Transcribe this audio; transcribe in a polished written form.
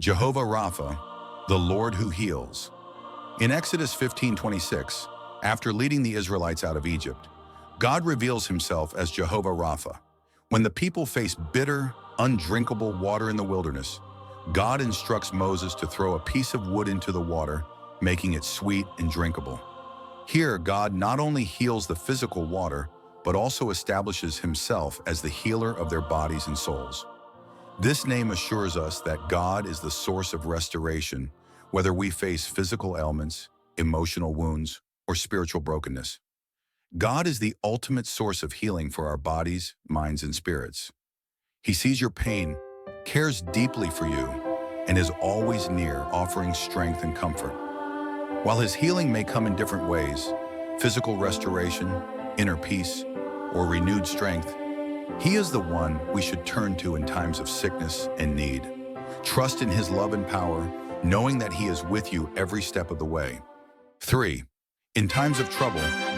Jehovah Rafa, the Lord who heals. In Exodus 15:26, after leading the Israelites out of Egypt, God reveals himself as Jehovah Rafa. When the people face bitter, undrinkable water in the wilderness, God instructs Moses to throw a piece of wood into the water, making it sweet and drinkable. Here, God not only heals the physical water, but also establishes himself as the healer of their bodies and souls. This name assures us that God is the source of restoration, whether we face physical ailments, emotional wounds, or spiritual brokenness. God is the ultimate source of healing for our bodies, minds, and spirits. He sees your pain, cares deeply for you, and is always near, offering strength and comfort. While his healing may come in different ways, physical restoration, inner peace, or renewed strength, he is the one we should turn to in times of sickness and need. Trust in his love and power, knowing that he is with you every step of the way. 3. In times of trouble,